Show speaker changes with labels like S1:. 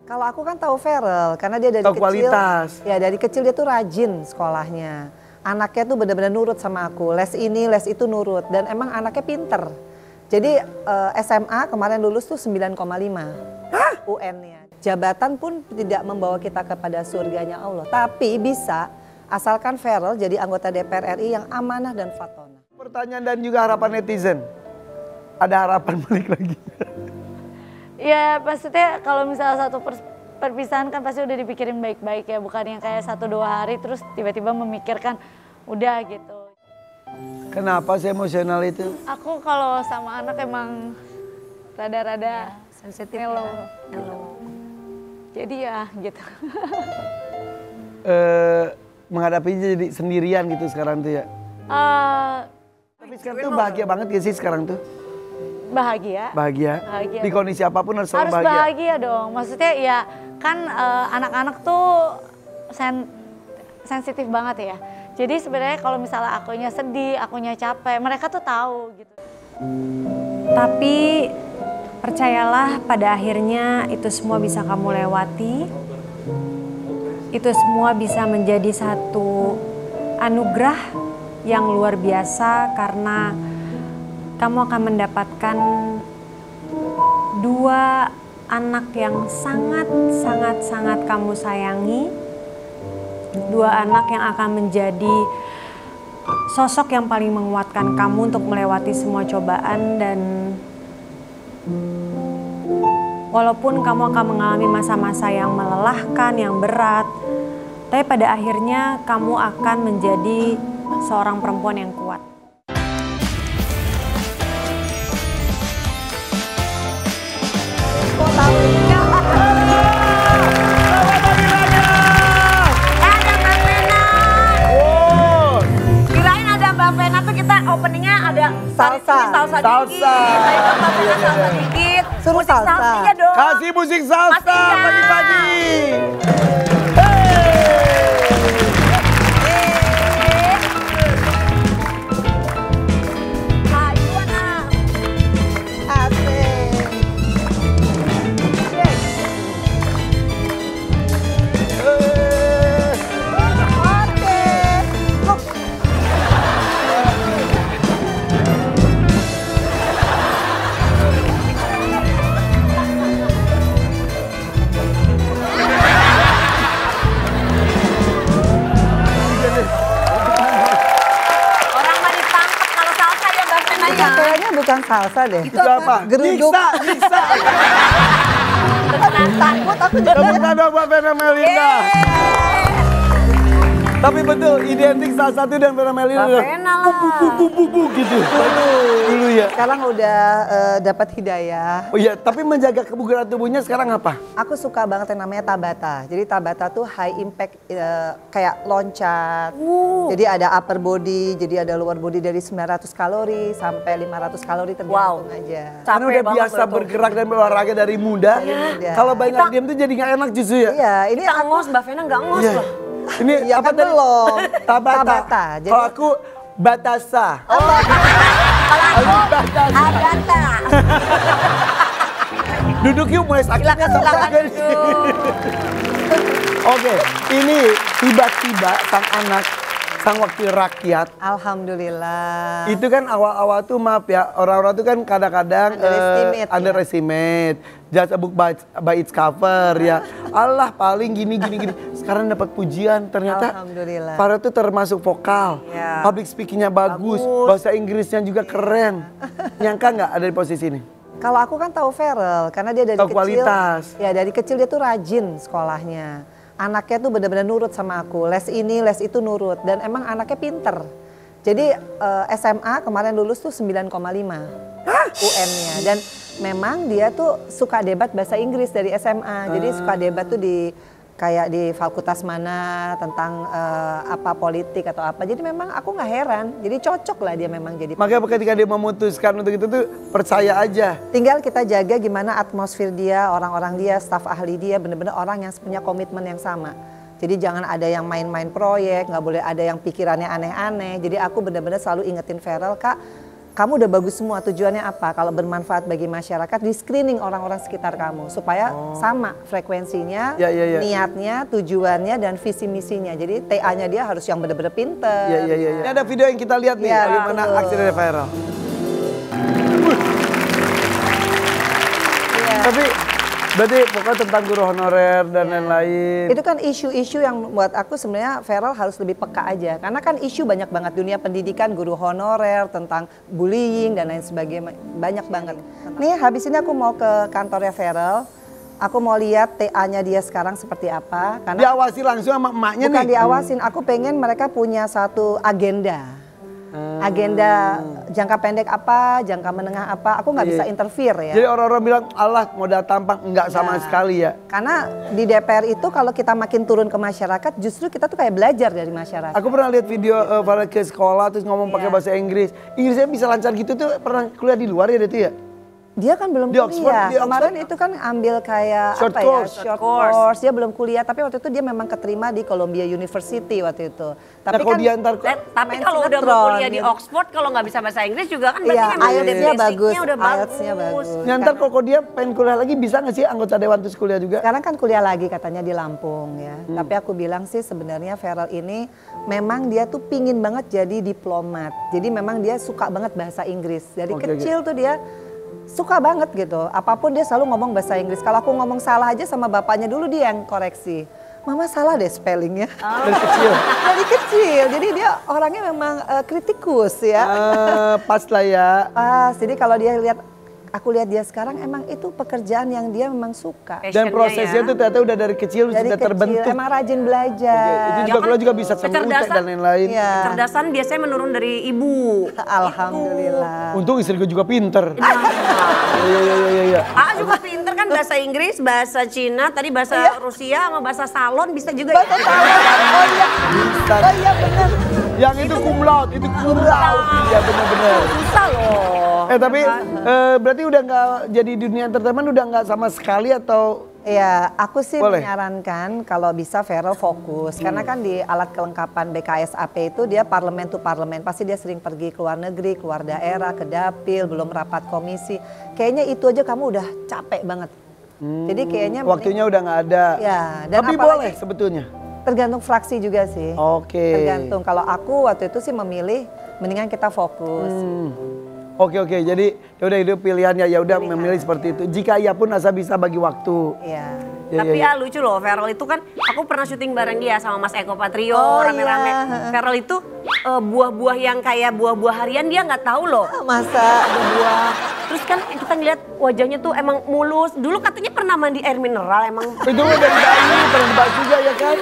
S1: Kalau aku kan tahu Ferel karena dia dari
S2: Tahu
S1: kecil.
S2: kualitas.
S1: Ya dari kecil dia tuh rajin sekolahnya. Anaknya tuh benar-benar nurut sama aku. Les ini, les itu nurut. Dan emang anaknya pinter. Jadi SMA kemarin lulus tuh 9,5 UN-nya. Jabatan pun tidak membawa kita kepada surganya Allah. Tapi bisa asalkan Ferel jadi anggota DPR RI yang amanah dan fatonah.
S2: Pertanyaan dan juga harapan netizen. Ada harapan balik lagi.
S3: Ya maksudnya kalau misalnya satu perpisahan kan pasti udah dipikirin baik-baik ya. Bukan yang kayak 1-2 hari terus tiba-tiba memikirkan udah gitu.
S2: Kenapa sih emosional itu?
S3: Aku kalau sama anak emang rada-rada
S4: Sensitif
S3: mellow.
S4: ya.
S3: Jadi ya gitu.
S2: Menghadapinya jadi sendirian gitu sekarang tuh ya. Tapi sekarang tuh bahagia banget gak sih sekarang tuh?
S3: Bahagia.
S2: Bahagia.
S3: Bahagia
S2: Di kondisi apapun harus selalu
S3: Harus
S2: bahagia.
S3: bahagia dong. Maksudnya ya kan anak-anak tuh sensitif banget ya. Jadi sebenarnya kalau misalnya akunya sedih, akunya capek, mereka tuh tahu gitu.
S4: Tapi percayalah pada akhirnya itu semua bisa kamu lewati. Itu semua bisa menjadi satu anugerah yang luar biasa karena kamu akan mendapatkan 2 anak yang sangat kamu sayangi. 2 anak yang akan menjadi sosok yang paling menguatkan kamu untuk melewati semua cobaan dan walaupun kamu akan mengalami masa-masa yang melelahkan, yang berat, tapi pada akhirnya kamu akan menjadi seorang perempuan yang kuat.
S5: Openingnya ada
S1: Salsa.
S5: salsa dikit, salsa dikit,
S1: Suruh
S5: musik
S1: salsa.
S5: salsinya dong.
S2: Kasih musik salsa
S5: Mas Ida.
S2: pagi-pagi.
S5: Ayo anak.
S1: Asik.
S5: Orang mah ditangkap kalau salsa dia Mbak Fena ya.
S1: Kayaknya bukan salsa deh.
S2: Itu apa?
S1: Geruduk.
S2: Nyiksa.
S1: Takut aku jadi.
S2: Tepuk tangan buat Vena Melinda. Tapi betul, identik salah satu dan Vena Melinda.
S5: Vena lah.
S2: Bu gitu. Dulu ya.
S1: Sekarang udah dapat hidayah.
S2: Oh iya, tapi menjaga kebugaran tubuhnya sekarang apa?
S1: Aku suka banget yang namanya Tabata. Jadi Tabata tuh high impact kayak loncat. Jadi ada upper body, jadi ada lower body dari 900 kalori sampai 500 kalori tergantung aja.
S2: Karena udah biasa bergerak dan berolahraga dari muda.
S1: muda.
S2: Kalau banyak diam tuh jadi nggak enak justru ya.
S1: Iya, ini
S5: Kita ngos, Mbak Vena nggak ngos
S2: Iya.
S5: loh.
S2: Ini
S1: Ya
S2: apa
S1: kan
S2: tadi?
S1: belum.
S2: Tabata.
S1: Tabata. Jadi-
S2: Kalau aku Batasa.
S5: Agata.
S2: Duduk yuk, mulai sakitnya sama
S5: Silakan
S2: sakit.
S5: duduk.
S2: Oke, ini tiba-tiba sang anak, sang wakil rakyat.
S1: Alhamdulillah.
S2: Itu kan awal-awal tuh maaf ya, orang-orang tuh kan kadang-kadang
S1: Underestimate,
S2: underestimate. Just a book by its cover ya. Allah paling gini. Sekarang dapat pujian ternyata.
S1: Alhamdulillah.
S2: Farel tuh termasuk vokal.
S1: Ya.
S2: Public speakingnya bagus. Bahasa Inggrisnya juga keren. Nyangka nggak ada di posisi ini?
S1: Kalau aku kan tahu Ferel karena dia dari
S2: Tahu
S1: kecil.
S2: kualitas.
S1: Ya dari kecil dia tuh rajin sekolahnya. Anaknya tuh benar-benar nurut sama aku. Les ini, les itu nurut. Dan emang anaknya pinter. Jadi SMA kemarin lulus tuh 9,5 UN-nya. Dan memang dia tuh suka debat bahasa Inggris dari SMA. Jadi suka debat tuh di kayak di fakultas mana tentang apa politik atau apa. Jadi memang aku nggak heran. Jadi cocok lah dia memang jadi.
S2: Makanya ketika dia memutuskan untuk itu tuh percaya aja.
S1: Tinggal kita jaga gimana atmosfer dia, orang-orang dia, staf ahli dia, bener-bener orang yang punya komitmen yang sama. Jadi jangan ada yang main-main proyek, nggak boleh ada yang pikirannya aneh-aneh. Jadi aku bener-bener selalu ingetin Ferel, Kak, kamu udah bagus semua, tujuannya apa? Kalau bermanfaat bagi masyarakat, di screening orang-orang sekitar kamu supaya sama frekuensinya, niatnya, tujuannya, dan visi misinya. Jadi TA-nya dia harus yang bener-bener pinter.
S2: Ini ada video yang kita lihat nih,
S1: Iya,
S2: bagaimana
S1: betul.
S2: akhirnya viral.
S1: Iya.
S2: Tapi berarti pokoknya tentang guru honorer dan lain-lain.
S1: Itu kan isu-isu yang buat aku sebenarnya viral harus lebih peka aja. Karena kan isu banyak banget dunia pendidikan, guru honorer, tentang bullying dan lain sebagainya. Banyak banget. Nih habis ini aku mau ke kantornya Feral. Aku mau lihat TA-nya dia sekarang seperti apa. Karena
S2: Diawasi langsung sama emaknya
S1: bukan
S2: nih.
S1: diawasin, aku pengen mereka punya satu agenda. Agenda jangka pendek apa, jangka menengah apa, aku nggak bisa interfere ya.
S2: Jadi orang-orang bilang, Allah modal tampang, enggak sama sekali ya.
S1: Karena di DPR itu kalau kita makin turun ke masyarakat, justru kita tuh kayak belajar dari masyarakat.
S2: Aku pernah lihat video pada ke sekolah terus ngomong pakai bahasa Inggris. Inggrisnya bisa lancar gitu tuh, pernah kuliah di luar ya itu ya?
S1: Dia kan belum
S2: Di
S1: kuliah.
S2: Oxford, di Oxford.
S1: Kemarin itu kan ambil kayak
S2: Short
S1: apa
S2: course.
S1: ya? Short course. Dia belum kuliah, tapi waktu itu dia memang keterima di Columbia University waktu itu. Tapi
S2: Nah kalau
S1: kan
S2: diantar
S5: Tapi
S1: main
S5: kalau udah
S1: sinetron,
S5: kuliah di
S1: gitu.
S5: Oxford, kalau nggak bisa bahasa Inggris juga kan berarti
S1: Iya,
S5: memang udah
S1: IELTS-nya bagus.
S5: basicnya udah
S1: IELTS-nya
S5: bagus.
S1: bagus.
S2: nyantar kalau dia pengen kuliah lagi bisa nggak sih anggota Dewan terus kuliah juga?
S1: Sekarang kan kuliah lagi katanya di Lampung ya. Tapi aku bilang sih sebenarnya Feral ini memang dia tuh pingin banget jadi diplomat. Jadi memang dia suka banget bahasa Inggris. Dari kecil tuh dia suka banget gitu. Apapun dia selalu ngomong bahasa Inggris. Kalau aku ngomong salah aja sama bapaknya dulu dia yang koreksi. Mama salah deh spellingnya.
S2: Dari kecil.
S1: Dari kecil. Jadi dia orangnya memang kritikus ya.
S2: Pas lah ya.
S1: Pas. Jadi kalau dia lihat, aku lihat dia sekarang emang itu pekerjaan yang dia memang suka.
S2: Dan prosesnya tuh ternyata udah dari kecil
S1: Dari
S2: sudah
S1: kecil
S2: terbentuk.
S1: emang rajin belajar.
S2: Itu juga kalau juga bisa sama UTEK dan lain-lain.
S1: Iya.
S5: Kecerdasan biasanya menurun dari ibu.
S1: Alhamdulillah.
S2: Untung istriku juga pinter. Iya.
S5: Juga pinter kan bahasa Inggris, bahasa Cina, tadi bahasa Rusia sama bahasa salon bisa juga
S1: Bahasa
S5: ya.
S1: salon. Oh iya. Oh iya benar.
S2: Yang itu cum laude, itu cum laude. Iya benar-benar.
S5: Susah loh.
S2: Tapi berarti udah nggak jadi dunia entertainment udah nggak sama sekali atau?
S1: Iya, aku sih
S2: Boleh.
S1: menyarankan kalau bisa Feral fokus. Karena kan di alat kelengkapan BKSAP itu dia parlemen to parlemen. Pasti dia sering pergi ke luar negeri, keluar daerah, ke dapil, belum rapat komisi. Kayaknya itu aja kamu udah capek banget. Jadi kayaknya
S2: Waktunya udah nggak ada.
S1: Ya, dan
S2: Tapi
S1: apalagi-
S2: boleh sebetulnya.
S1: tergantung fraksi juga sih.
S2: Oke.
S1: Tergantung. Kalau aku waktu itu sih memilih mendingan kita fokus.
S2: Oke, jadi yaudah itu pilihannya ya udah memilih seperti itu. Jika ia pun asal bisa bagi waktu.
S1: Iya.
S5: Tapi lucu loh, Feral itu kan aku pernah syuting bareng dia sama Mas Eko Patrio,
S1: Oh,
S5: rame-rame.
S1: iya.
S5: Feral itu buah-buah yang kayak buah-buah harian dia nggak tahu loh.
S1: Masa ada buah.
S5: Terus kan kita ngeliat wajahnya tuh emang mulus. Dulu katanya pernah mandi air mineral emang.
S2: Itu udah dari bayi, pernah dibahas juga ya kan?